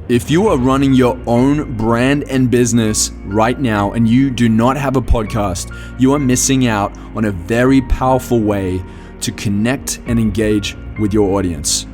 If you are running your own brand and business right now and you do not have a podcast, you are missing out on a very powerful way to connect and engage with your audience.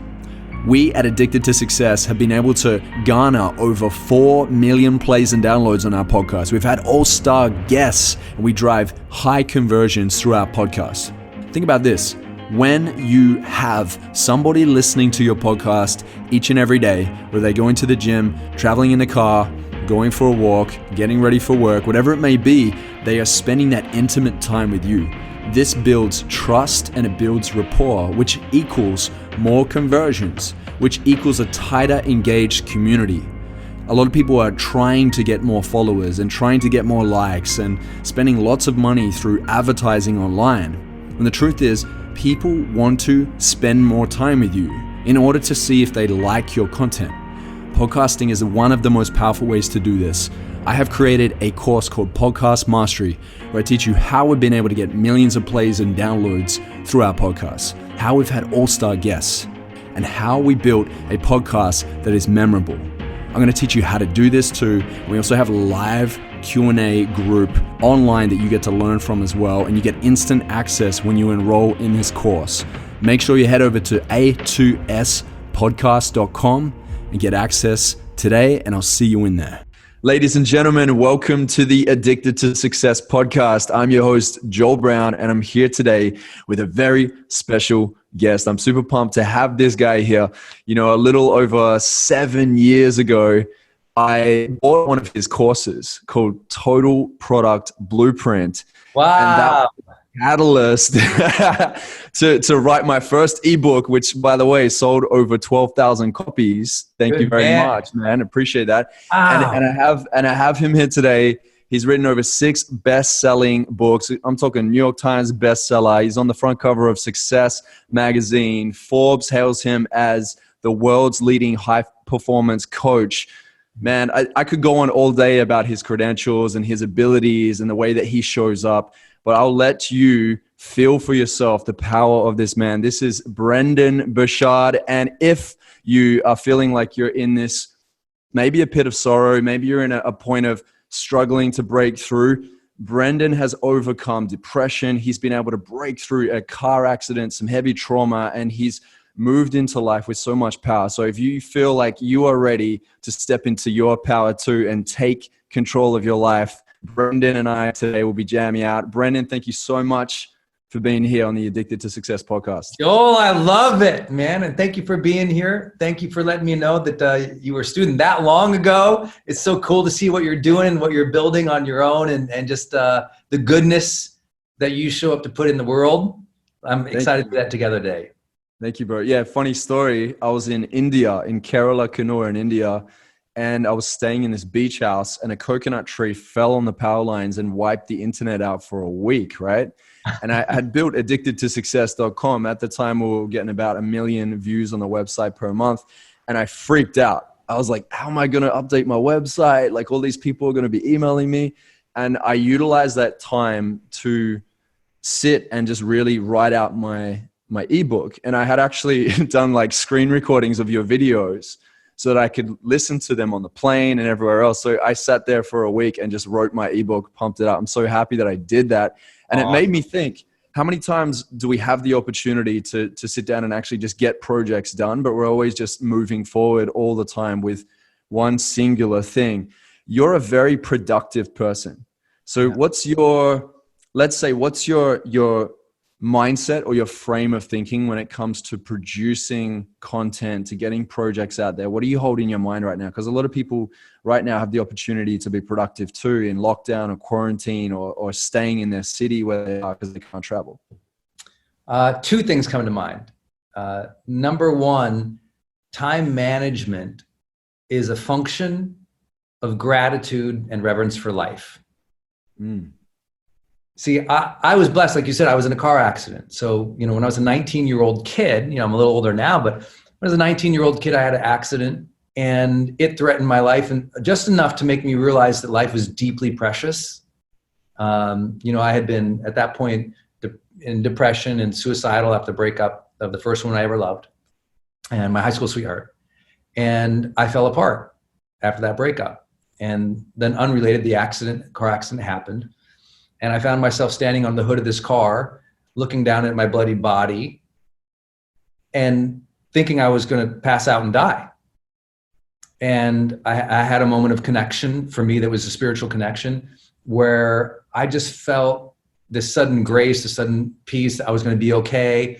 We at Addicted to Success have been able to garner over 4 million plays and downloads on our podcast. We've had all-star guests and we drive high conversions through our podcast. Think about this. When you have somebody listening to your podcast each and every day, whether they go into the gym, traveling in the car, going for a walk, getting ready for work, whatever it may be, they are spending that intimate time with you. This builds trust and it builds rapport, which equals more conversions, which equals a tighter, engaged community. A lot of people are trying to get more followers and trying to get more likes and spending lots of money through advertising online. And the truth is, people want to spend more time with you in order to see if they like your content. Podcasting is one of the most powerful ways to do this. I have created a course called Podcast Mastery, where I teach you how we've been able to get millions of plays and downloads through our podcasts, how we've had all-star guests, and how we built a podcast that is memorable. I'm going to teach you how to do this too. We also have a live Q&A group online that you get to learn from as well, and you get instant access when you enroll in this course. Make sure you head over to a2spodcast.com and get access today, and I'll see you in there. Ladies and gentlemen, welcome to the Addicted to Success podcast. I'm your host, Joel Brown, and I'm here today with a very special guest. I'm super pumped to have this guy here. You know, a little over 7 years ago, I bought one of his courses called Total Product Blueprint. Wow. And that was the catalyst to write my first ebook, which, by the way, sold over 12,000 copies. Thank you very much, man. Appreciate that. Wow. And I have him here today. He's written over 6 best-selling books. I'm talking New York Times bestseller. He's on the front cover of Success magazine. Forbes hails him as the world's leading high-performance coach. Man, I could go on all day about his credentials and his abilities and the way that he shows up, but I'll let you feel for yourself the power of this man. This is Brendon Burchard, and if you are feeling like you're in this, maybe a pit of sorrow, maybe you're in a point of struggling to break through, Brendon has overcome depression. He's been able to break through a car accident, some heavy trauma, and he's moved into life with so much power. So if you feel like you are ready to step into your power too and take control of your life, Brendon and I today will be jamming out. Brendon, thank you so much for being here on the Addicted to Success podcast. Joel, I love it, man. And thank you for being here. Thank you for letting me know that you were a student that long ago. It's so cool to see what you're doing and what you're building on your own and just the goodness that you show up to put in the world. I'm excited to do that together today. Thank you, bro. Yeah, funny story. I was in India, in Kerala, Kannur in India, and I was staying in this beach house and a coconut tree fell on the power lines and wiped the internet out for a week, right? And I had built addictedtosuccess.com. At the time, we were getting about 1 million views on the website per month, and I freaked out. I was like, how am I going to update my website? Like, all these people are going to be emailing me. And I utilized that time to sit and just really write out my ebook. And I had actually done like screen recordings of your videos so that I could listen to them on the plane and everywhere else. So I sat there for a week and just wrote my ebook, pumped it out. I'm so happy that I did that. And it made me think, how many times do we have the opportunity to sit down and actually just get projects done, but we're always just moving forward all the time with one singular thing? You're a very productive person. So what's your mindset or your frame of thinking when it comes to producing content, to getting projects out there? What do you hold in your mind right now? Because a lot of people right now have the opportunity to be productive too in lockdown or quarantine or staying in their city where they are because they can't travel. 2 things come to mind. Number 1, time management is a function of gratitude and reverence for life. See, I was blessed. Like you said, I was in a car accident. So, you know, when I was a 19-year-old kid, you know, I'm a little older now, but when I was a 19-year-old kid, I had an accident and it threatened my life, and just enough to make me realize that life was deeply precious. You know, I had been at that point in depression and suicidal after the breakup of the first one I ever loved and my high school sweetheart. And I fell apart. after that breakup. And then unrelated, car accident happened. And I found myself standing on the hood of this car, looking down at my bloody body and thinking I was going to pass out and die. And I had a moment of connection for me that was a spiritual connection where I just felt this sudden grace, this sudden peace that I was going to be okay.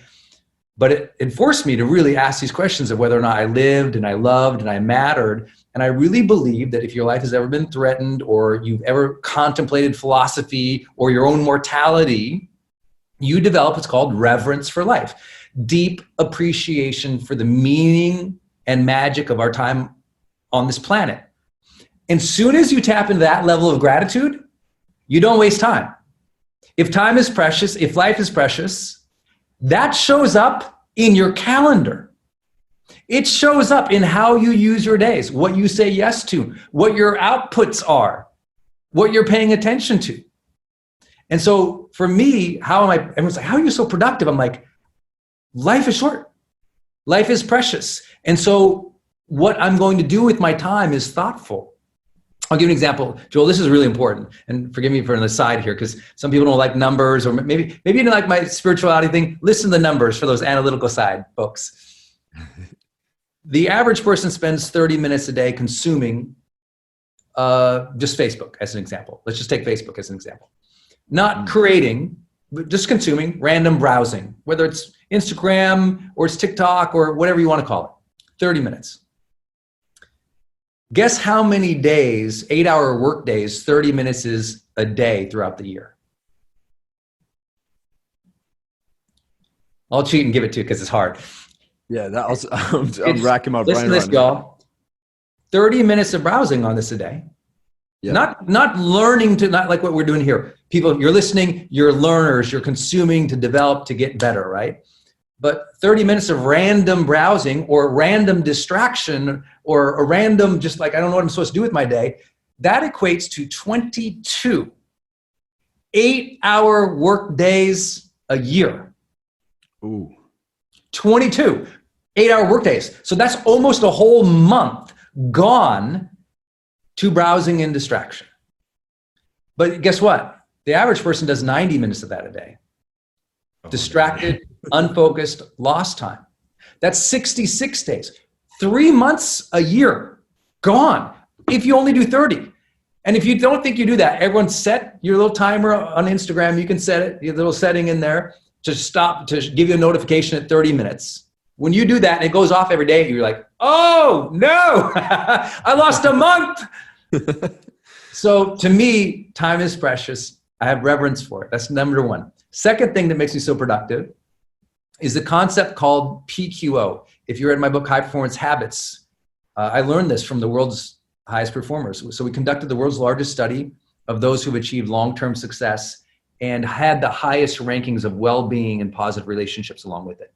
But it forced me to really ask these questions of whether or not I lived and I loved and I mattered. And I really believe that if your life has ever been threatened or you've ever contemplated philosophy or your own mortality, you develop what's called reverence for life, deep appreciation for the meaning and magic of our time on this planet. And soon as you tap into that level of gratitude, you don't waste time. If time is precious, if life is precious, that shows up in your calendar. It shows up in how you use your days, what you say yes to, what your outputs are, what you're paying attention to. And so for me, everyone's like, how are you so productive? I'm like, life is short. Life is precious. And so what I'm going to do with my time is thoughtful. I'll give you an example. Joel, this is really important. And forgive me for an aside here, because some people don't like numbers, or maybe you don't like my spirituality thing. Listen to the numbers for those analytical side folks. The average person spends 30 minutes a day consuming just Facebook as an example. Let's just take Facebook as an example. Not creating, but just consuming, random browsing, whether it's Instagram or it's TikTok or whatever you want to call it. 30 minutes. Guess how many days, 8-hour work days, 30 minutes is a day throughout the year? I'll cheat and give it to you because it's hard. Yeah, I'm racking my brain right now. Listen to this, y'all. 30 minutes of browsing on this a day. Yeah. Not learning to, not like what we're doing here. People, you're listening, you're learners, you're consuming to develop, to get better, right? But 30 minutes of random browsing or random distraction or a random, just like, I don't know what I'm supposed to do with my day, that equates to 22 8-hour work days a year. Ooh. 22 8-hour work days. So that's almost a whole month gone to browsing and distraction. But guess what? The average person does 90 minutes of that a day. Distracted, unfocused, lost time. That's 66 days. 3 months a year gone if you only do 30. And if you don't think you do that, everyone set your little timer on Instagram. You can set it, your little setting in there to stop, to give you a notification at 30 minutes. When you do that and it goes off every day, you're like, oh no, I lost a month. So to me, time is precious. I have reverence for it. That's number one. Second thing that makes me so productive is the concept called PQO. If you read my book, High Performance Habits, I learned this from the world's highest performers. So we conducted the world's largest study of those who've achieved long-term success and had the highest rankings of well-being and positive relationships along with it.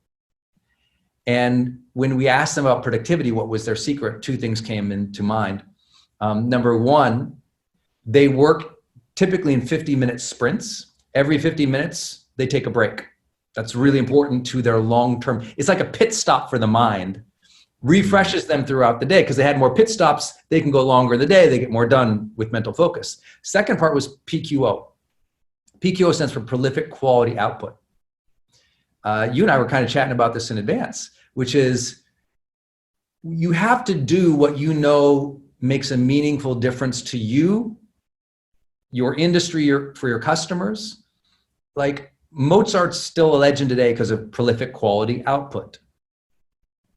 And when we asked them about productivity, what was their secret? Two things came into mind. Number one, they work typically in 50-minute sprints. Every 50 minutes, they take a break. That's really important to their long-term. It's like a pit stop for the mind. Refreshes them throughout the day because they had more pit stops. They can go longer in the day. They get more done with mental focus. Second part was PQO. PQO stands for prolific quality output. You and I were kind of chatting about this in advance, which is you have to do what you know makes a meaningful difference to you, your industry, for your customers. Like Mozart's still a legend today because of prolific quality output.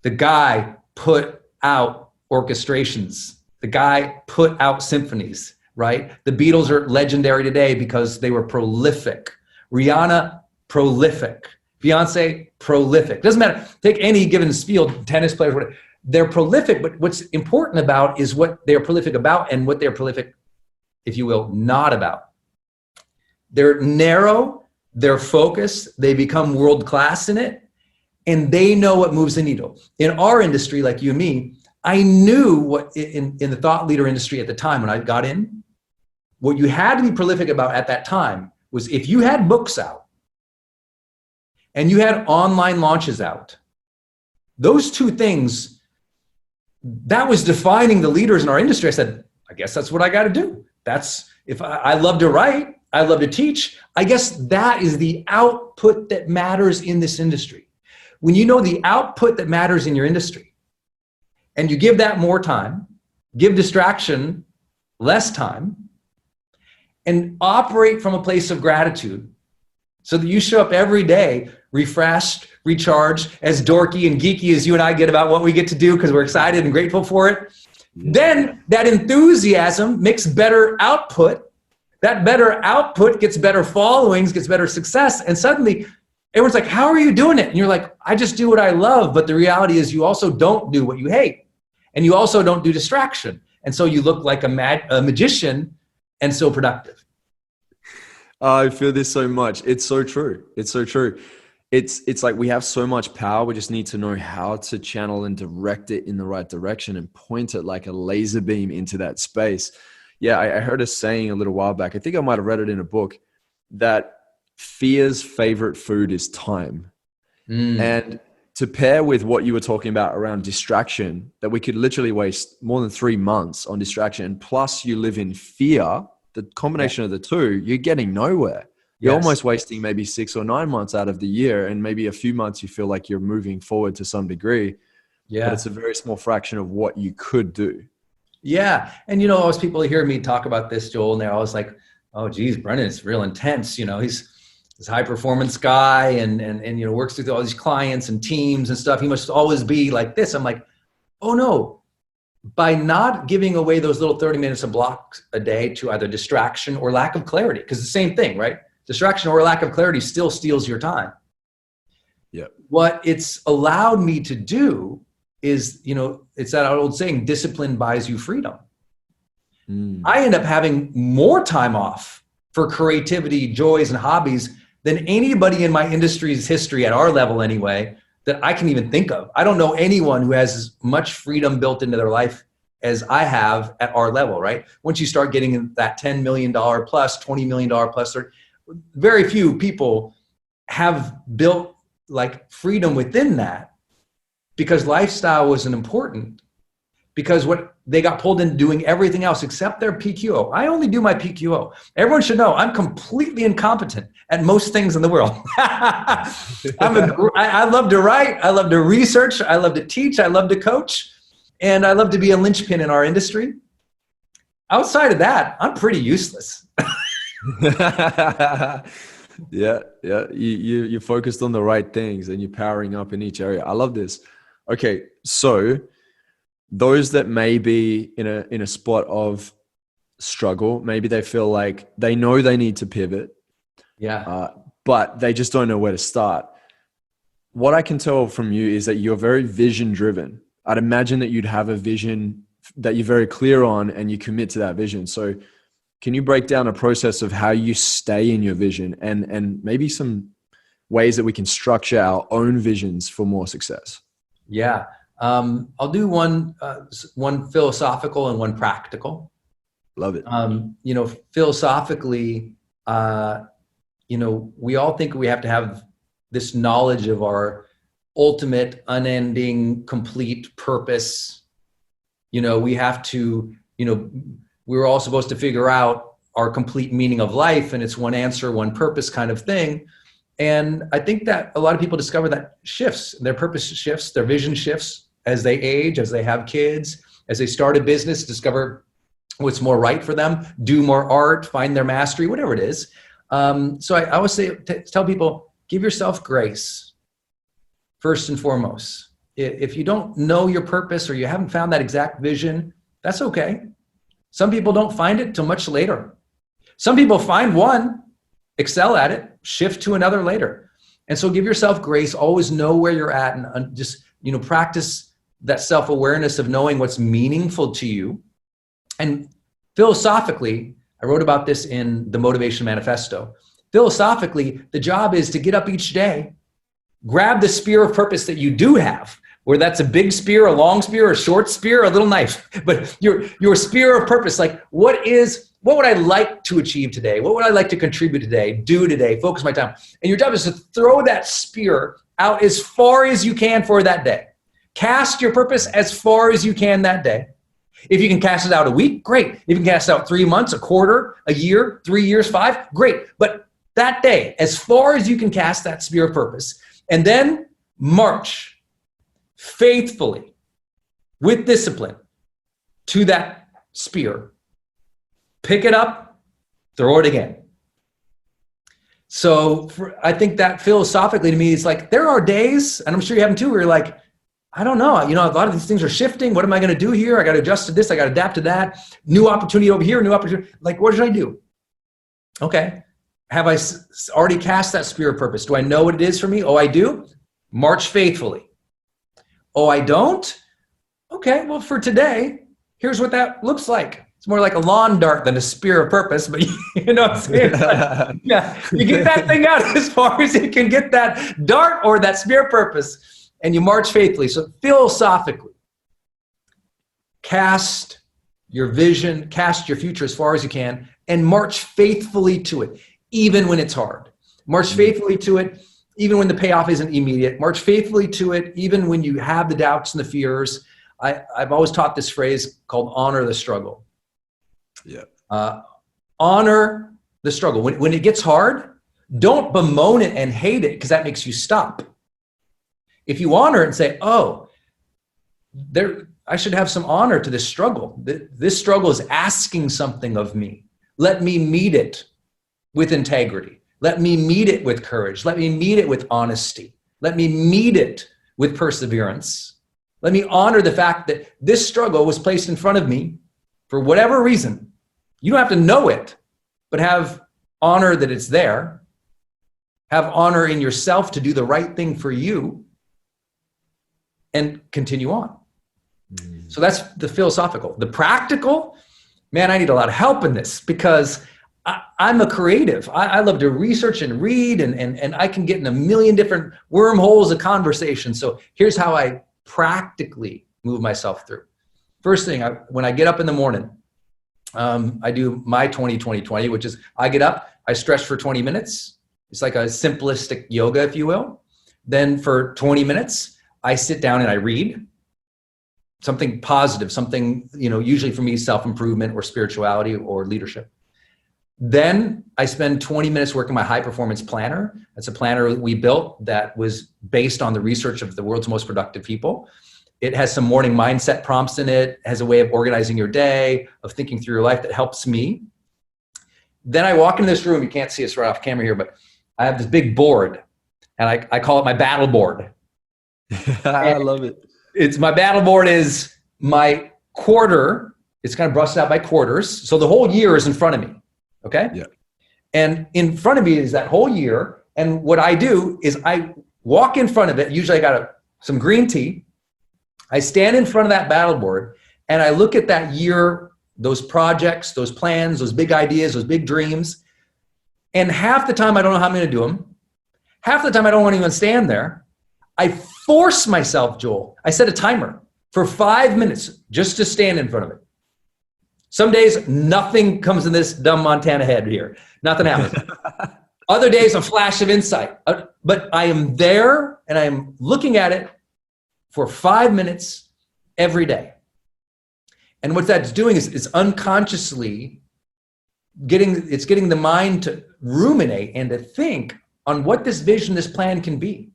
The guy put out orchestrations. The guy put out symphonies, right? The Beatles are legendary today because they were prolific. Rihanna, prolific. Beyonce, prolific. Doesn't matter. Take any given field, tennis players, whatever. They're prolific, but what's important about is what they're prolific about and what they're prolific, if you will, not about. They're narrow, they're focused, they become world-class in it, and they know what moves the needle. In our industry, like you and me, I knew what in the thought leader industry at the time when I got in, what you had to be prolific about at that time was if you had books out and you had online launches out, those two things that was defining the leaders in our industry. I said, I guess that's what I got to do. If I love to write, I love to teach. I guess that is the output that matters in this industry. When you know the output that matters in your industry, and you give that more time, give distraction less time, and operate from a place of gratitude so that you show up every day refreshed, recharged, as dorky and geeky as you and I get about what we get to do because we're excited and grateful for it. Then that enthusiasm makes better output. That better output gets better followings, gets better success. And suddenly everyone's like, how are you doing it? And you're like, I just do what I love. But the reality is you also don't do what you hate. And you also don't do distraction. And so you look like a magician and so productive. I feel this so much. It's so true. It's so true. It's like we have so much power. We just need to know how to channel and direct it in the right direction and point it like a laser beam into that space. Yeah, I heard a saying a little while back. I think I might have read it in a book that fear's favorite food is time. And to pair with what you were talking about around distraction, that we could literally waste more than 3 months on distraction. And plus you live in fear, the combination of the two, you're getting nowhere. You're almost wasting maybe 6 or 9 months out of the year. And maybe a few months you feel like you're moving forward to some degree. But it's a very small fraction of what you could do. Yeah. And, always people hear me talk about this, Joel, and they're always like, oh, geez, Brendon, it's real intense. He's this high performance guy and works with all these clients and teams and stuff. He must always be like this. I'm like, oh, no. By not giving away those little 30 minutes of blocks a day to either distraction or lack of clarity, because the same thing, right? Distraction or lack of clarity still steals your time. Yeah. What it's allowed me to do is, it's that old saying, discipline buys you freedom. I end up having more time off for creativity, joys, and hobbies than anybody in my industry's history at our level anyway, that I can even think of. I don't know anyone who has as much freedom built into their life as I have at our level, right? Once you start getting that $10 million plus, $20 million plus, very few people have built like freedom within that because lifestyle wasn't important, because what they got pulled into doing everything else except their PQO. I only do my PQO. Everyone should know I'm completely incompetent at most things in the world. I love to write. I love to research. I love to teach. I love to coach. And I love to be a linchpin in our industry. Outside of that, I'm pretty useless. Yeah. You're focused on the right things and you're powering up in each area. I love this. Okay, so those that may be in a spot of struggle, maybe they feel like they know they need to pivot, but they just don't know where to start. What I can tell from you is that you're very vision driven. I'd imagine that you'd have a vision that you're very clear on and you commit to that vision. So can you break down a process of how you stay in your vision and maybe some ways that we can structure our own visions for more success? Yeah. I'll do one philosophical and one practical. Love it. Philosophically, we all think we have to have this knowledge of our ultimate, unending, complete purpose. We have to, we're all supposed to figure out our complete meaning of life, and it's one answer, one purpose kind of thing. And I think that a lot of people discover that shifts, their purpose shifts, their vision shifts as they age, as they have kids, as they start a business, discover what's more right for them, do more art, find their mastery, whatever it is. So I always say, tell people, give yourself grace, first and foremost. If you don't know your purpose or you haven't found that exact vision, that's okay. Some people don't find it till much later. Some people find one, excel at it, shift to another later. And so give yourself grace, always know where you're at, and just, practice that self-awareness of knowing what's meaningful to you. And philosophically, I wrote about this in the Motivation Manifesto. Philosophically, the job is to get up each day, grab the spear of purpose that you do have, whether that's a big spear, a long spear, a short spear, a little knife, but your spear of purpose, like what would I like to achieve today? What would I like to contribute today, do today, focus my time? And your job is to throw that spear out as far as you can for that day. Cast your purpose as far as you can that day. If you can cast it out a week, great. If you can cast it out 3 months, a quarter, a year, 3 years, 5, great. But that day, as far as you can cast that spear of purpose, and then march faithfully with discipline to that spear. Pick it up, throw it again. So I think that philosophically to me is like, there are days, and I'm sure you have them too, where you're like, I don't know, a lot of these things are shifting. What am I going to do here? I got to adjust to this. I got to adapt to that. New opportunity over here, new opportunity. Like, what should I do? Okay. Have I already cast that spear of purpose? Do I know what it is for me? Oh, I do. March faithfully. Oh, I don't? Okay, well, for today, here's what that looks like. It's more like a lawn dart than a spear of purpose, but you know what I'm saying? Like, yeah, you get that thing out as far as you can get that dart or that spear of purpose, and you march faithfully. So philosophically, cast your vision, cast your future as far as you can, and march faithfully to it, even when it's hard. March faithfully to it, even when the payoff isn't immediate. March faithfully to it, even when you have the doubts and the fears. I've always taught this phrase called honor the struggle. Yeah. Honor the struggle. When it gets hard, don't bemoan it and hate it, because that makes you stop. If you honor it and say, oh, I should have some honor to this struggle. This struggle is asking something of me. Let me meet it with integrity. Let me meet it with courage. Let me meet it with honesty. Let me meet it with perseverance. Let me honor the fact that this struggle was placed in front of me for whatever reason. You don't have to know it, but have honor that it's there. Have honor in yourself to do the right thing for you and continue on. So that's the philosophical. The practical, man, I need a lot of help in this, because I'm a creative. I love to research and read, and I can get in a million different wormholes of conversation. So here's how I practically move myself through. First thing, when I get up in the morning, I do my 20-20-20, which is I get up, I stretch for 20 minutes. It's like a simplistic yoga, if you will. Then for 20 minutes, I sit down and I read something positive, something, usually for me, self-improvement or spirituality or leadership. Then I spend 20 minutes working my high performance planner. That's a planner we built that was based on the research of the world's most productive people. It has some morning mindset prompts in it, has a way of organizing your day, of thinking through your life that helps me. Then I walk into this room. You can't see us right off camera here, but I have this big board, and I call it my battle board. I love it. It's my battle board is my quarter. It's kind of busted out by quarters. So the whole year is in front of me. Okay. Yeah. And in front of me is that whole year. And what I do is I walk in front of it. Usually I got some green tea. I stand in front of that battle board and I look at that year, those projects, those plans, those big ideas, those big dreams. And half the time I don't know how I'm going to do them. Half the time I don't want to even stand there. I force myself, Joel. I set a timer for 5 minutes just to stand in front of it. Some days, nothing comes in this dumb Montana head here. Nothing happens. Other days, a flash of insight. But I am there, and I am looking at it for 5 minutes every day. And what that's doing is it's unconsciously getting the mind to ruminate and to think on what this vision, this plan can be.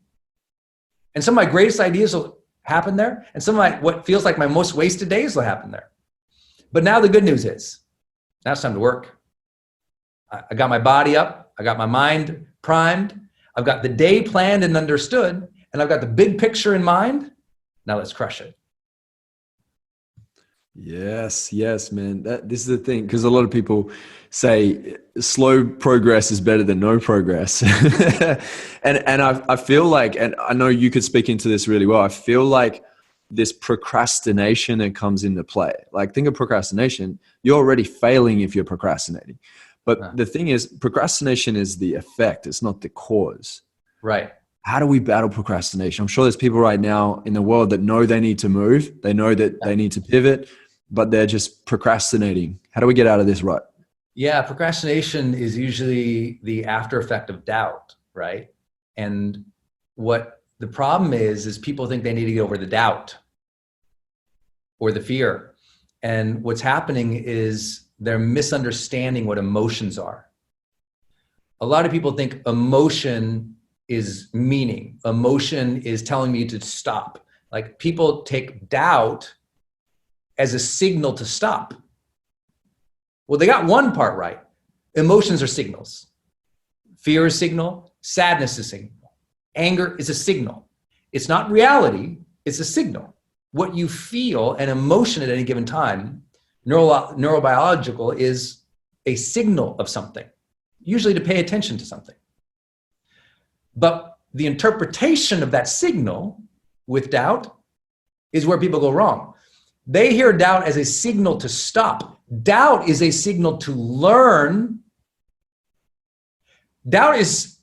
And some of my greatest ideas will happen there, and some of what feels like my most wasted days will happen there. But now the good news is, now it's time to work. I got my body up. I got my mind primed. I've got the day planned and understood, and I've got the big picture in mind. Now let's crush it. Yes, man. This is the thing, because a lot of people say slow progress is better than no progress. and I feel like, and I know you could speak into this really well, I feel like this procrastination that comes into play. Like, think of procrastination. You're already failing if you're procrastinating. But the thing is, procrastination is the effect. It's not the cause. Right. How do we battle procrastination? I'm sure there's people right now in the world that know they need to move. They know that they need to pivot, but they're just procrastinating. How do we get out of this rut? Yeah, procrastination is usually the after effect of doubt, right? And what the problem is people think they need to get over the doubt or the fear. And what's happening is they're misunderstanding what emotions are. A lot of people think emotion is meaning. Emotion is telling me to stop. Like, people take doubt as a signal to stop. Well, they got one part right. Emotions are signals. Fear is a signal. Sadness is a signal. Anger is a signal. It's not reality. It's a signal. What you feel, an emotion at any given time, neurobiological, is a signal of something, usually to pay attention to something. But the interpretation of that signal with doubt is where people go wrong. They hear doubt as a signal to stop. Doubt is a signal to learn. Doubt is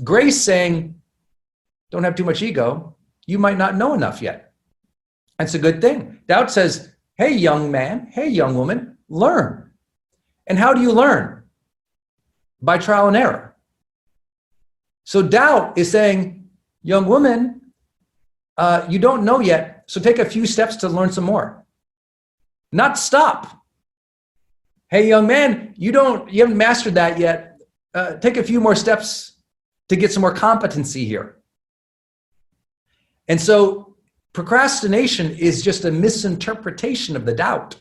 grace saying, don't have too much ego. You might not know enough yet. That's a good thing. Doubt says, hey, young man, hey, young woman, learn. And how do you learn? By trial and error. So doubt is saying, young woman, you don't know yet, so take a few steps to learn some more. Not stop. Hey, young man, you haven't mastered that yet. Take a few more steps to get some more competency here. And so procrastination is just a misinterpretation of the doubt.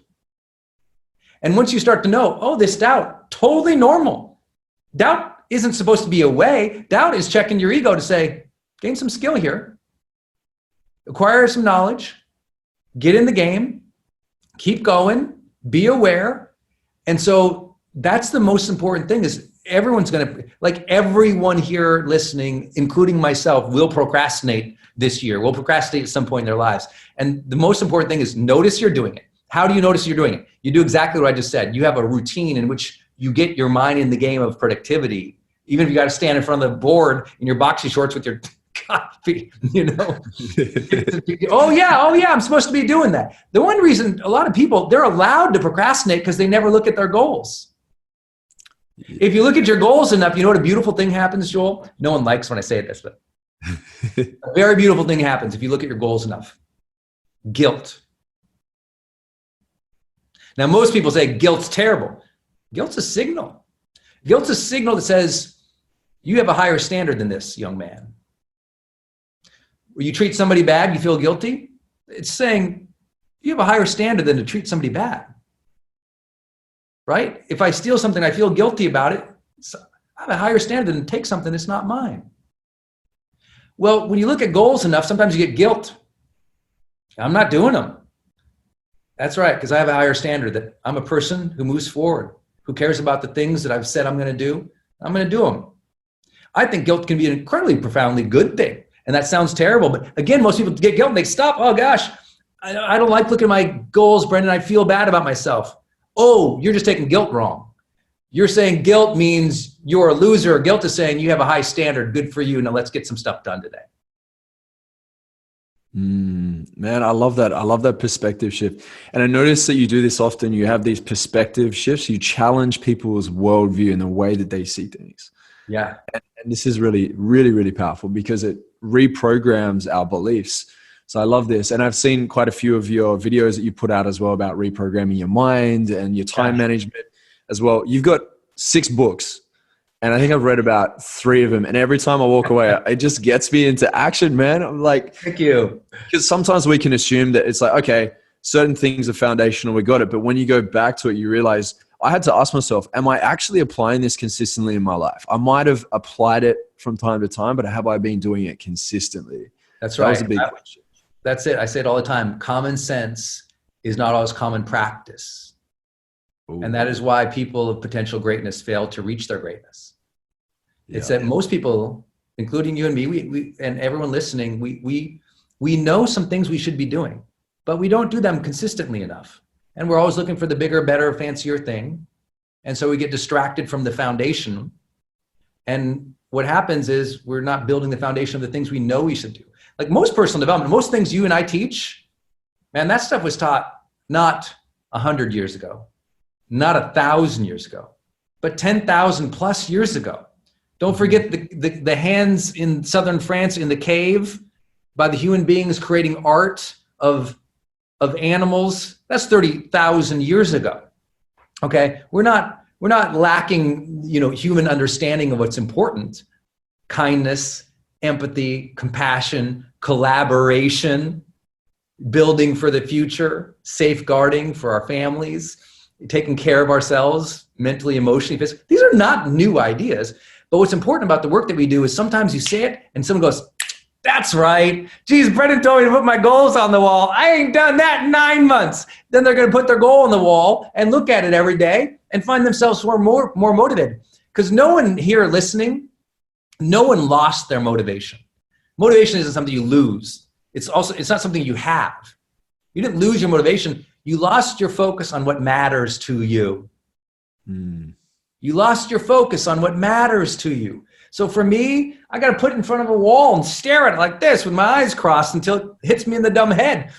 And once you start to know, oh, this doubt, totally normal. Doubt isn't supposed to be a way. Doubt is checking your ego to say, gain some skill here, acquire some knowledge, get in the game, keep going, be aware. And so that's the most important thing, is everyone's going to, like, everyone here listening, including myself, will procrastinate this year. Will procrastinate at some point in their lives. And the most important thing is notice you're doing it. How do you notice you're doing it? You do exactly what I just said. You have a routine in which you get your mind in the game of productivity. Even if you got to stand in front of the board in your boxy shorts with your coffee, you know. oh yeah, I'm supposed to be doing that. The one reason a lot of people, they're allowed to procrastinate because they never look at their goals. If you look at your goals enough, you know what a beautiful thing happens, Joel? No one likes when I say this, but a very beautiful thing happens if you look at your goals enough. Guilt. Now, most people say guilt's terrible. Guilt's a signal. Guilt's a signal that says, you have a higher standard than this, young man. When you treat somebody bad, you feel guilty. It's saying you have a higher standard than to treat somebody bad. Right? If I steal something, I feel guilty about it. I have a higher standard than to take something that's not mine. Well, when you look at goals enough, sometimes you get guilt. I'm not doing them. That's right, because I have a higher standard, that I'm a person who moves forward, who cares about the things that I've said I'm going to do. I'm going to do them. I think guilt can be an incredibly profoundly good thing. And that sounds terrible. But again, most people get guilt and they stop. Oh gosh, I don't like looking at my goals, Brendon. I feel bad about myself. Oh, you're just taking guilt wrong. You're saying guilt means you're a loser. Guilt is saying you have a high standard. Good for you. Now let's get some stuff done today. Man, I love that. I love that perspective shift. And I notice that you do this often. You have these perspective shifts. You challenge people's worldview and the way that they see things. Yeah. And this is really, really, really powerful because it reprograms our beliefs. So I love this. And I've seen quite a few of your videos that you put out as well about reprogramming your mind and your time management as well. You've got 6 books. And I think I've read about 3 of them. And every time I walk away, it just gets me into action, man. I'm like, thank you. Because sometimes we can assume that it's like, okay, certain things are foundational, we got it. But when you go back to it, you realize I had to ask myself, am I actually applying this consistently in my life? I might have applied it from time to time, but have I been doing it consistently? That's right. That was a big question. That's it. I say it all the time. Common sense is not always common practice. Ooh. And that is why people of potential greatness fail to reach their greatness. It's that most people, including you and me, we and everyone listening, we know some things we should be doing, but we don't do them consistently enough. And we're always looking for the bigger, better, fancier thing. And so we get distracted from the foundation. And what happens is we're not building the foundation of the things we know we should do. Like most personal development, most things you and I teach, man, that stuff was taught not 100 years ago, not 1,000 years ago, but 10,000 plus years ago. Don't forget the hands in southern France in the cave by the human beings creating art of animals. That's 30,000 years ago. Okay, we're not lacking, human understanding of what's important. Kindness, empathy, compassion, collaboration, building for the future, safeguarding for our families, taking care of ourselves mentally, emotionally, physically. These are not new ideas. But what's important about the work that we do is sometimes you say it and someone goes, that's right. Geez, Brendon told me to put my goals on the wall. I ain't done that in 9 months. Then they're going to put their goal on the wall and look at it every day and find themselves more motivated. Because no one here listening, no one lost their motivation. Motivation isn't something you lose. It's not something you have. You didn't lose your motivation. You lost your focus on what matters to you. You lost your focus on what matters to you. So for me, I got to put it in front of a wall and stare at it like this with my eyes crossed until it hits me in the dumb head.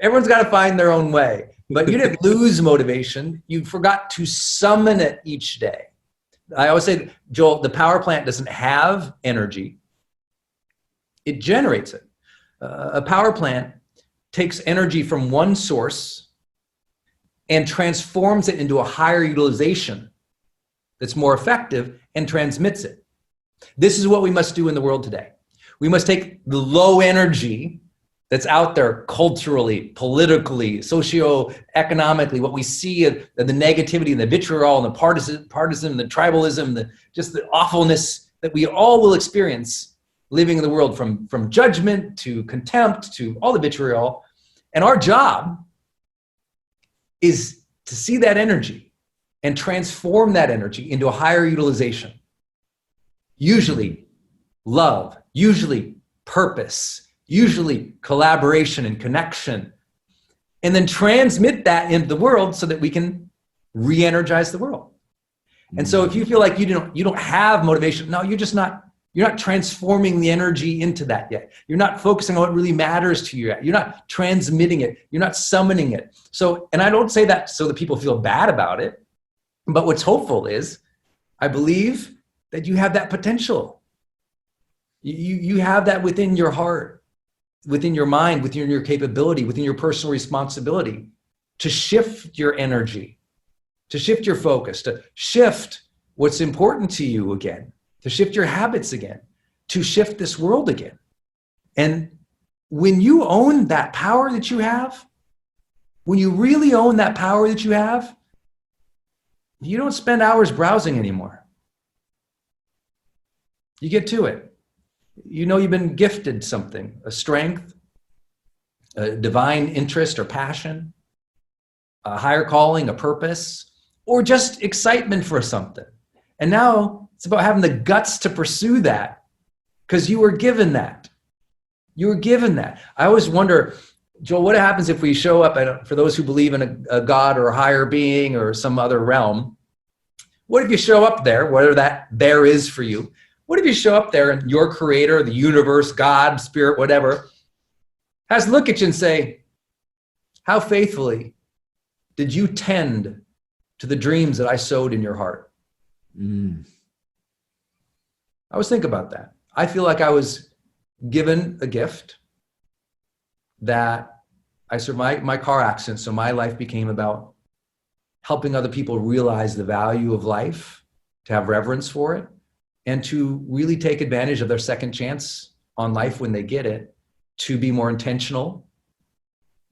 Everyone's got to find their own way. But you didn't lose motivation. You forgot to summon it each day. I always say, Joel, the power plant doesn't have energy. It generates it. A power plant takes energy from one source and transforms it into a higher utilization that's more effective and transmits it. This is what we must do in the world today. We must take the low energy that's out there culturally, politically, socio-economically, what we see, the negativity and the vitriol and the partisan, the tribalism, just the awfulness that we all will experience living in the world, from judgment to contempt to all the vitriol. And our job is to see that energy and transform that energy into a higher utilization. Usually love, usually purpose, usually collaboration and connection, and then transmit that into the world so that we can re-energize the world. And so if you feel like you don't have motivation, no, you're not transforming the energy into that yet. You're not focusing on what really matters to you yet. You're not transmitting it. You're not summoning it. So, and I don't say that so that people feel bad about it, but what's hopeful is I believe that you have that potential. You have that within your heart, within your mind, within your capability, within your personal responsibility to shift your energy, to shift your focus, to shift what's important to you again, to shift your habits again, to shift this world again. And when you own that power that you have, when you really own that power that you have, you don't spend hours browsing anymore. You get to it. You know you've been gifted something, a strength, a divine interest or passion, a higher calling, a purpose, or just excitement for something. And now it's about having the guts to pursue that because you were given that. You were given that. I always wonder, Joel, what happens if we show up, for those who believe in a God or a higher being or some other realm, what if you show up there, whatever that there is for you? What if you show up there and your creator, the universe, God, spirit, whatever, has to look at you and say, how faithfully did you tend to the dreams that I sowed in your heart? I always think about that. I feel like I was given a gift that I survived my car accident, so my life became about helping other people realize the value of life, to have reverence for it, and to really take advantage of their second chance on life when they get it, to be more intentional,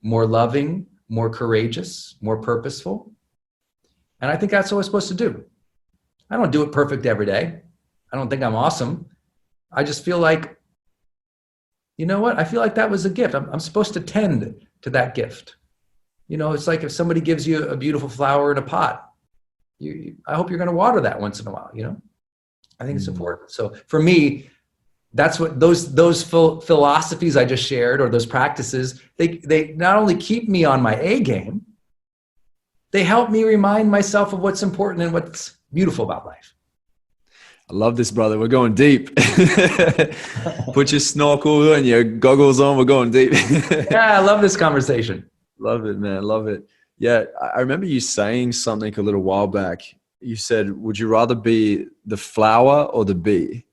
more loving, more courageous, more purposeful. And I think that's what we're supposed to do. I don't do it perfect every day. I don't think I'm awesome. I just feel like, you know what? I feel like that was a gift. I'm supposed to tend to that gift. You know, it's like if somebody gives you a beautiful flower in a pot, I hope you're going to water that once in a while, you know? I think it's important. So for me, that's what those philosophies I just shared, or those practices, they not only keep me on my A game, they help me remind myself of what's important and what's beautiful about life. I love this, brother. We're going deep. Put your snorkel and your goggles on. We're going deep. Yeah, I love this conversation. Love it, man. Love it. Yeah, I remember you saying something a little while back. you said, would you rather be the flower or the bee?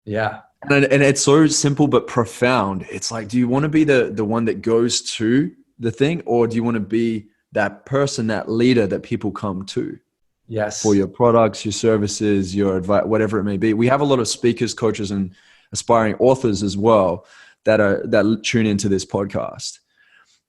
Yeah. And it's so simple but profound. It's like, do you want to be the one that goes to the thing, or do you want to be that person, that leader that people come to? Yes. For your products, your services, your advice, whatever it may be. We have a lot of speakers, coaches, and aspiring authors as well that tune into this podcast.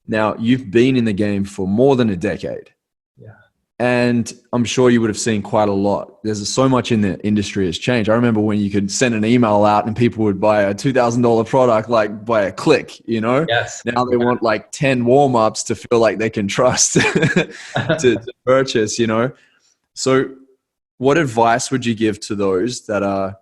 Now, you've been in the game for more than a decade. Yeah. And I'm sure you would have seen quite a lot. There's so much in the industry has changed. I remember when you could send an email out and people would buy a $2,000 product like by a click, you know? Yes. Now they want like 10 warm-ups to feel like they can trust to purchase, you know? So what advice would you give to those that are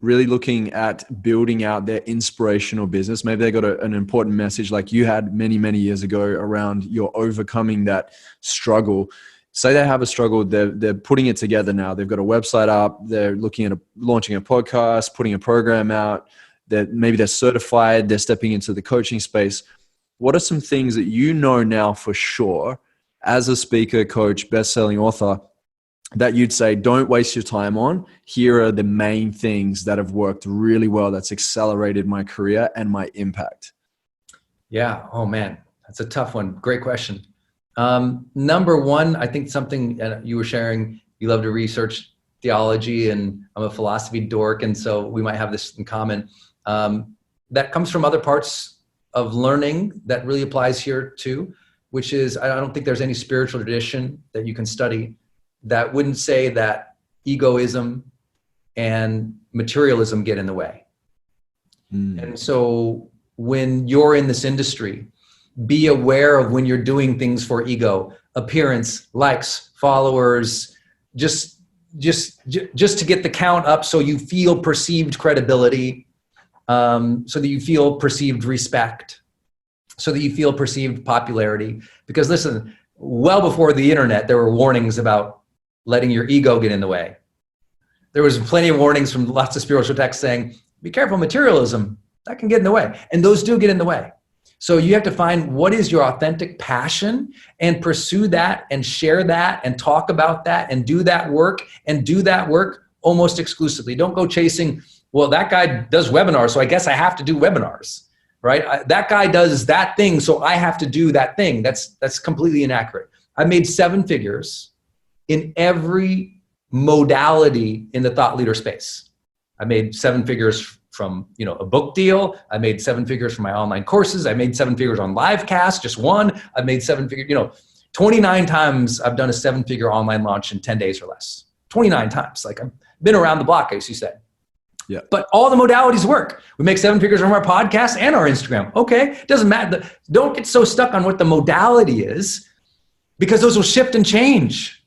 really looking at building out their inspirational business? Maybe they got an important message like you had many, many years ago around your overcoming that struggle. Say they have a struggle, they're putting it together now. They've got a website up, they're looking at launching a podcast, putting a program out, maybe they're certified, they're stepping into the coaching space. What are some things that you know now for sure as a speaker, coach, best-selling author that you'd say, don't waste your time on? Here are the main things that have worked really well, that's accelerated my career and my impact. Yeah. Oh man, that's a tough one. Great question. Number one, I think something you were sharing, you love to research theology, and I'm a philosophy dork. And so we might have this in common. That comes from other parts of learning that really applies here too, which is, I don't think there's any spiritual tradition that you can study that wouldn't say that egoism and materialism get in the way. And so when you're in this industry, be aware of when you're doing things for ego, appearance, likes, followers, just to get the count up so you feel perceived credibility, so that you feel perceived respect, so that you feel perceived popularity. Because listen, well before the internet, there were warnings about letting your ego get in the way. There was plenty of warnings from lots of spiritual texts saying, be careful, materialism, that can get in the way. And those do get in the way. So you have to find what is your authentic passion and pursue that and share that and talk about that and do that work almost exclusively. Don't go chasing, well, that guy does webinars, so I guess I have to do webinars, right? That guy does that thing, so I have to do that thing. That's completely inaccurate. I made 7 figures in every modality in the thought leader space. I made 7 figures from, a book deal. I made 7 figures from my online courses. I made 7 figures on Livecast, just one. I made 7 figures, 29 times I've done a 7-figure online launch in 10 days or less. 29 times. Like, I've been around the block, as you said. Yeah. But all the modalities work. We make 7 figures from our podcast and our Instagram. Okay. It doesn't matter. Don't get so stuck on what the modality is, because those will shift and change.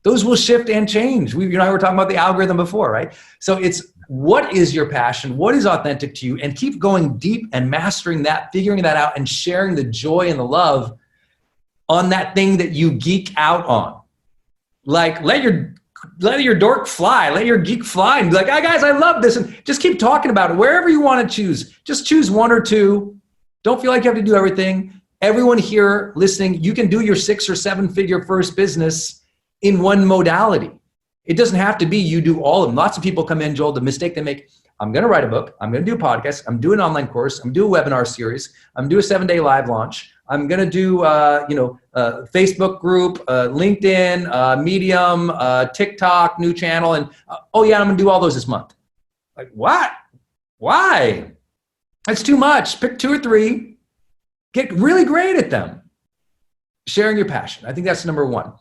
Those will shift and change. You and I were talking about the algorithm before, right? So it's, what is your passion? What is authentic to you? And keep going deep and mastering that, figuring that out, and sharing the joy and the love on that thing that you geek out on. Like, let your dork fly, let your geek fly, and be like, "Hey guys, I love this," and just keep talking about it wherever you want to choose. Just choose 1 or 2. Don't feel like you have to do everything. Everyone here listening, you can do your 6 or 7 figure first business in one modality. It doesn't have to be you do all of them. Lots of people come in, Joel, the mistake they make, I'm going to write a book, I'm going to do a podcast, I'm doing an online course, I'm doing a webinar series, I'm doing a 7-day live launch, I'm going to do Facebook group, LinkedIn, Medium, TikTok, new channel, and I'm going to do all those this month. Like, what? Why? That's too much. Pick 2 or 3, get really great at them. Sharing your passion. I think that's number 1.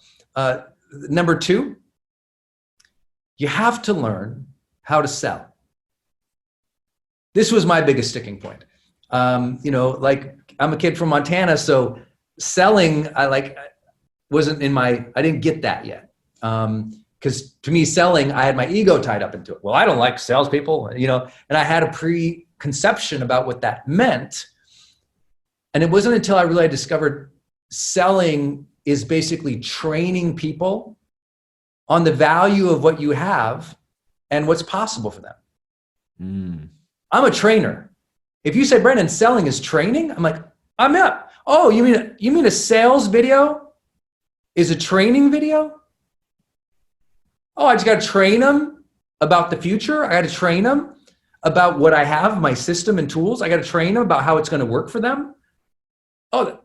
Number 2, you have to learn how to sell. This was my biggest sticking point. Like, I'm a kid from Montana, so selling, I didn't get that yet. Because to me, selling, I had my ego tied up into it. Well, I don't like salespeople, and I had a preconception about what that meant. And it wasn't until I really discovered selling is basically training people on the value of what you have and what's possible for them. I'm a trainer. If you say, Brendon, selling is training, I'm like, I'm up. Oh, you mean a sales video is a training video? Oh, I just got to train them about the future. I got to train them about what I have, my system and tools. I got to train them about how it's going to work for them. Oh,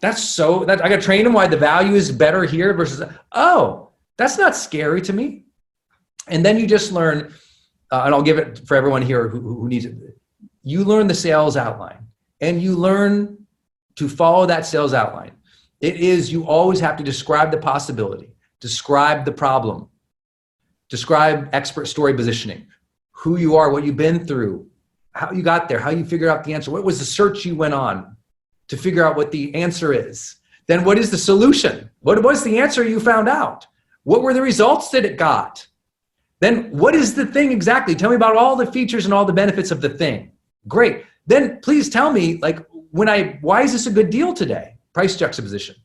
I got to train them why the value is better here versus, oh, that's not scary to me. And then you just learn, and I'll give it for everyone here who needs it. You learn the sales outline, and you learn to follow that sales outline. It is, you always have to describe the possibility, describe the problem, describe expert story positioning, who you are, what you've been through, how you got there, how you figured out the answer, what was the search you went on to figure out what the answer is. Then what is the solution? What was the answer you found out? What were the results that it got? Then what is the thing exactly? Tell me about all the features and all the benefits of the thing. Great. Then please tell me, like, why is this a good deal today? Price juxtaposition.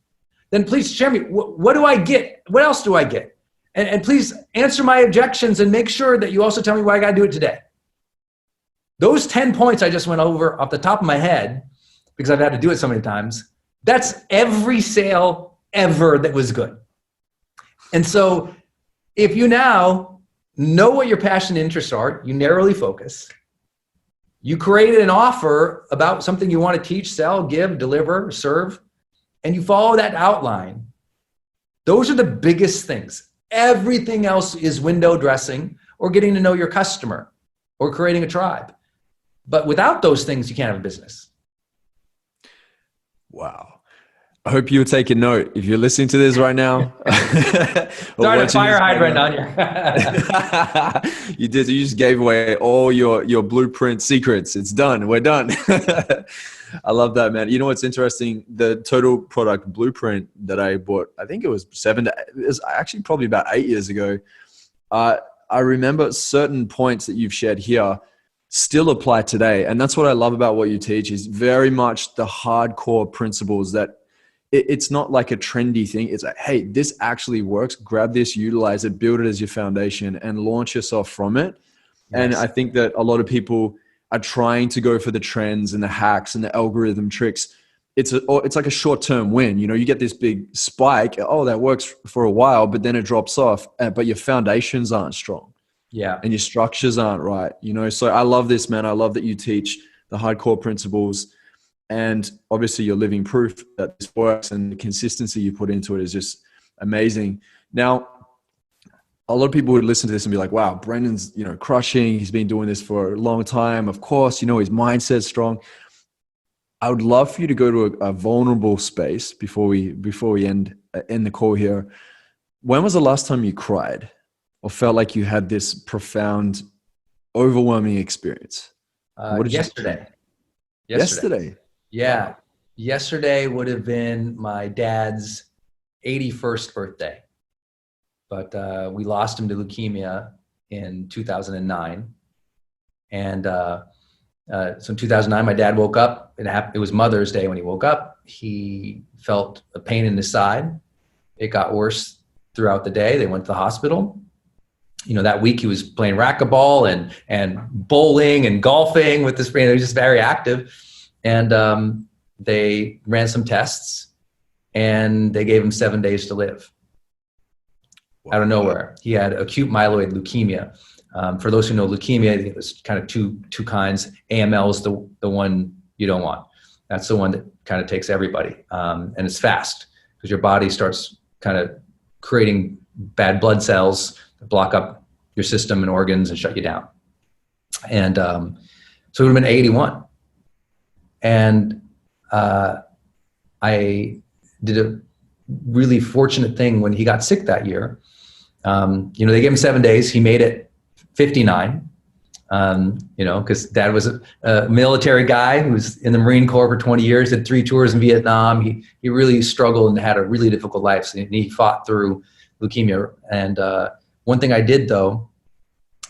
Then please share me, what do I get? What else do I get? And please answer my objections and make sure that you also tell me why I got to do it today. Those 10 points I just went over off the top of my head, because I've had to do it so many times, that's every sale ever that was good. And so if you now know what your passion and interests are, you narrowly focus, you created an offer about something you want to teach, sell, give, deliver, serve, and you follow that outline, those are the biggest things. Everything else is window dressing or getting to know your customer or creating a tribe. But without those things, you can't have a business. Wow. I hope you're taking note. If you're listening to this right now. Start a fire hydrant on you. You did. You just gave away all your blueprint secrets. It's done. We're done. I love that, man. You know what's interesting? The total product blueprint that I bought, I think it was actually probably about 8 years ago. I remember certain points that you've shared here still apply today. And that's what I love about what you teach, is very much the hardcore principles that it's not like a trendy thing. It's like, hey, this actually works. Grab this, utilize it, build it as your foundation, and launch yourself from it. Yes. And I think that a lot of people are trying to go for the trends and the hacks and the algorithm tricks. It's like a short-term win. You know, you get this big spike. Oh, that works for a while, but then it drops off. But your foundations aren't strong. Yeah. And your structures aren't right. You know, so I love this, man. I love that you teach the hardcore principles. And obviously you're living proof that this works, and the consistency you put into it is just amazing. Now, a lot of people would listen to this and be like, wow, Brendon's, crushing. He's been doing this for a long time. Of course, his mindset's strong. I would love for you to go to a vulnerable space before we end the call here. When was the last time you cried or felt like you had this profound, overwhelming experience? Yesterday. Yeah. Yesterday would have been my dad's 81st birthday, but we lost him to leukemia in 2009. And so in 2009, my dad woke up. It was Mother's Day when he woke up. He felt a pain in his side. It got worse throughout the day. They went to the hospital. That week he was playing racquetball and bowling and golfing with this friend. He was just very active. And they ran some tests, and they gave him 7 days to live. Wow. Out of nowhere. He had acute myeloid leukemia. For those who know leukemia, I think there's kind of two kinds. AML is the one you don't want. That's the one that kind of takes everybody. And it's fast because your body starts kind of creating bad blood cells that block up your system and organs and shut you down. And so it would have been 81. And I did a really fortunate thing when he got sick that year. They gave him 7 days. He made it 59, because Dad was a military guy who was in the Marine Corps for 20 years, did 3 tours in Vietnam. He really struggled and had a really difficult life. So he fought through leukemia. And one thing I did, though,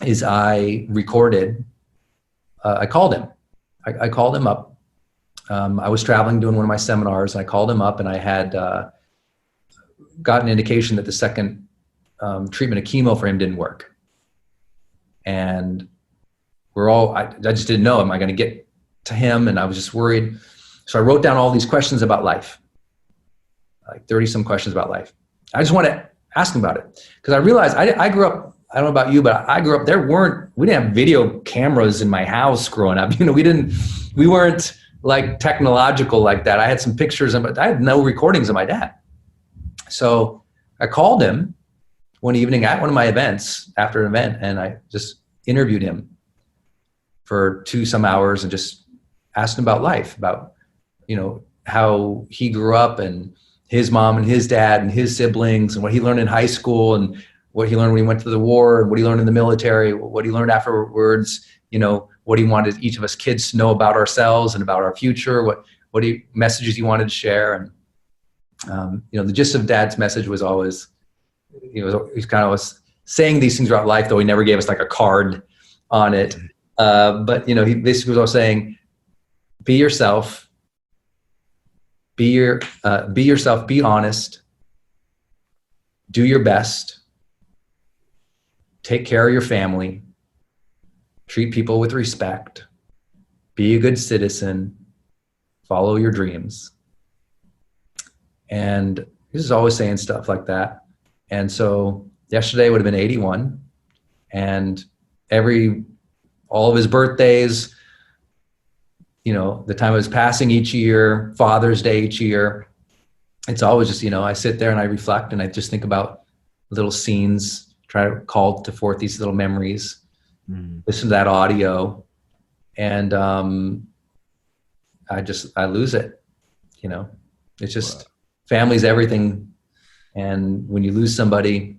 is I recorded, I called him. I called him up. I was traveling doing one of my seminars, and I called him up, and I had gotten an indication that the second treatment of chemo for him didn't work. And I just didn't know, am I going to get to him? And I was just worried. So I wrote down all these questions about life, like 30 some questions about life. I just want to asking about it. Because I realized I grew up, I don't know about you, but I grew up, we didn't have video cameras in my house growing up. We weren't like technological like that. I had some pictures, but I had no recordings of my dad. So I called him one evening at one of my events, after an event, and I just interviewed him for 2 some hours and just asked him about life, about, how he grew up and his mom and his dad and his siblings and what he learned in high school and what he learned when he went to the war and what he learned in the military, what he learned afterwards, what he wanted each of us kids to know about ourselves and about our future, what messages he wanted to share. And, the gist of Dad's message was always, he kind of was saying these things throughout life, though he never gave us like a card on it. But, he basically was always saying, be yourself, be yourself, be honest, do your best, take care of your family, treat people with respect, be a good citizen, follow your dreams. And he was always saying stuff like that. And so yesterday would have been 81, and all of his birthdays, the time of his passing each year, Father's Day each year, it's always just, I sit there and I reflect and I just think about little scenes, try to call to forth these little memories, listen to that audio, and I lose it. It's just, family's everything. And when you lose somebody,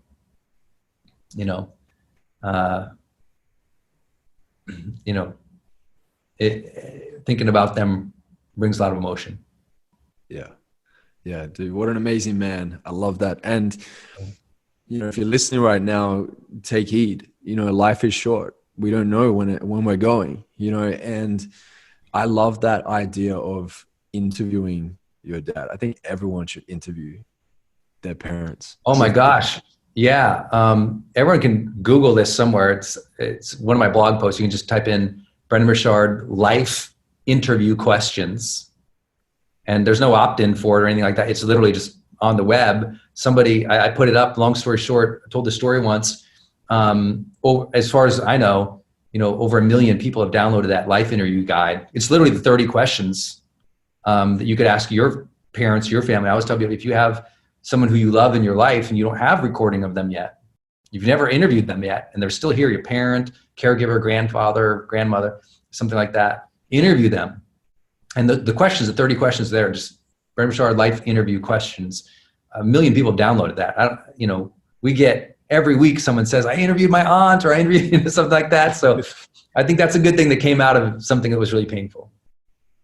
thinking about them brings a lot of emotion. Yeah, dude, what an amazing man. I love that. And, if you're listening right now, take heed. Life is short. We don't know when we're going, and I love that idea of interviewing your dad. I think everyone should interview their parents. Oh my gosh. Yeah. Everyone can Google this somewhere. It's one of my blog posts. You can just type in Brendon Burchard life interview questions, and there's no opt-in for it or anything like that. It's literally just on the web. I put it up, long story short, I told the story once. As far as I know, over 1 million people have downloaded that life interview guide. It's literally the 30 questions that you could ask your parents, your family. I always tell people, if you have someone who you love in your life and you don't have recording of them yet, you've never interviewed them yet, and they're still here, your parent, caregiver, grandfather, grandmother, something like that, interview them. And the questions, the 30 questions there, are just Brendon Burchard life interview questions. 1 million people have downloaded that. We get every week someone says, I interviewed my aunt, or I interviewed something like that. So I think that's a good thing that came out of something that was really painful.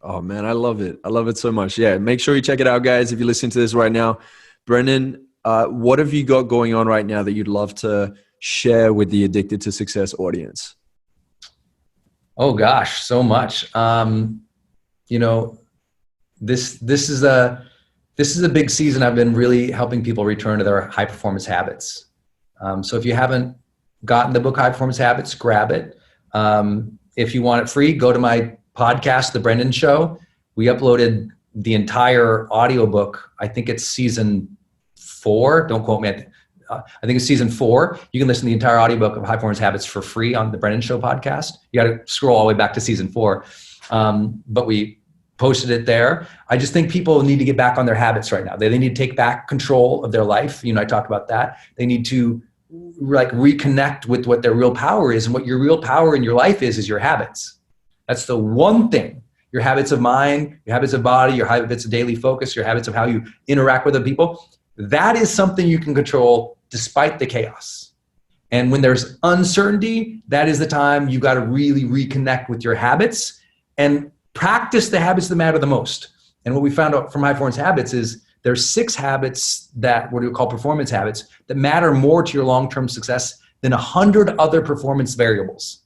Oh man, I love it. I love it so much. Yeah. Make sure you check it out, guys. If you're listening to this right now, Brendon, what have you got going on right now that you'd love to share with the Addicted to Success audience? Oh gosh, so much. This is a big season. I've been really helping people return to their high performance habits. So if you haven't gotten the book High Performance Habits, grab it. If you want it free, go to my podcast, The Brendon Show. We uploaded the entire audiobook. I think it's season 4. Don't quote me. I think it's season 4. You can listen to the entire audiobook of High Performance Habits for free on the Brendon Show podcast. You got to scroll all the way back to season 4. But we posted it there. I just think people need to get back on their habits right now. They need to take back control of their life. I talked about that. They need to reconnect with what their real power is, and what your real power in your life is your habits. That's the one thing. Your habits of mind, your habits of body, your habits of daily focus, your habits of how you interact with other people. That is something you can control despite the chaos. And when there's uncertainty, that is the time you got to really reconnect with your habits and practice the habits that matter the most. And what we found out from High Performance Habits is there's 6 habits that what we call performance habits that matter more to your long-term success than 100 other performance variables.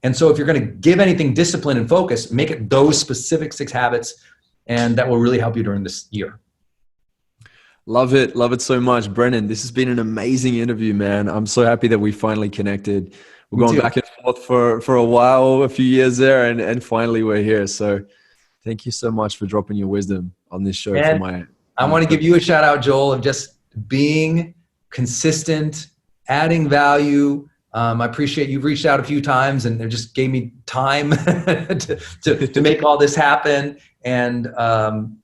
And so if you're going to give anything discipline and focus, make it those specific 6 habits, and that will really help you during this year. Love it. Love it so much. Brendon, this has been an amazing interview, man. I'm so happy that we finally connected. We're going back and forth for a while, a few years there, and finally we're here. So thank you so much for dropping your wisdom on this show. I want to give you a shout out, Joel, of just being consistent, adding value. I appreciate you've reached out a few times and it just gave me time to make all this happen. And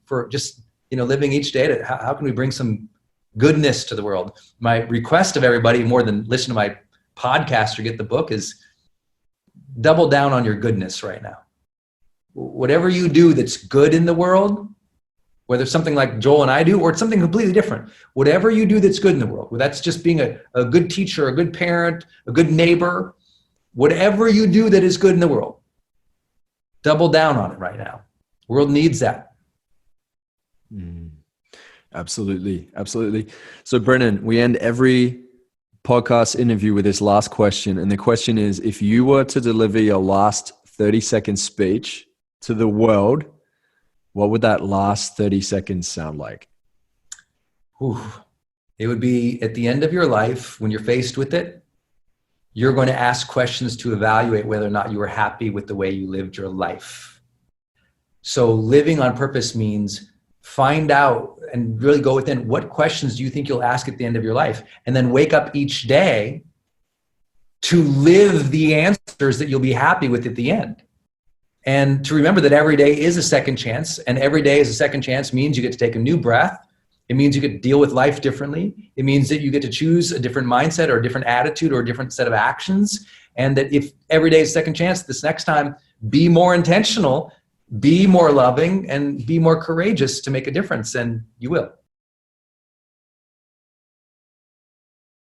for just, living each day to how can we bring some goodness to the world? My request of everybody, more than listen to my podcast or get the book, is double down on your goodness right now. Whatever you do that's good in the world, whether it's something like Joel and I do, or it's something completely different, whatever you do that's good in the world, whether that's just being a good teacher, a good parent, a good neighbor, whatever you do that is good in the world, double down on it right now. The world needs that. Absolutely. Absolutely. So Brendon, we end every podcast interview with this last question. And the question is, if you were to deliver your last 30-second speech to the world, what would that last 30 seconds sound like? It would be at the end of your life, when you're faced with it, you're going to ask questions to evaluate whether or not you were happy with the way you lived your life. So living on purpose means find out and really go within, what questions do you think you'll ask at the end of your life? And then wake up each day to live the answers that you'll be happy with at the end. And to remember that every day is a second chance, and every day is a second chance means you get to take a new breath. It means you get to deal with life differently. It means that you get to choose a different mindset or a different attitude or a different set of actions. And that if every day is a second chance, this next time, be more intentional, be more loving, and be more courageous to make a difference. And you will.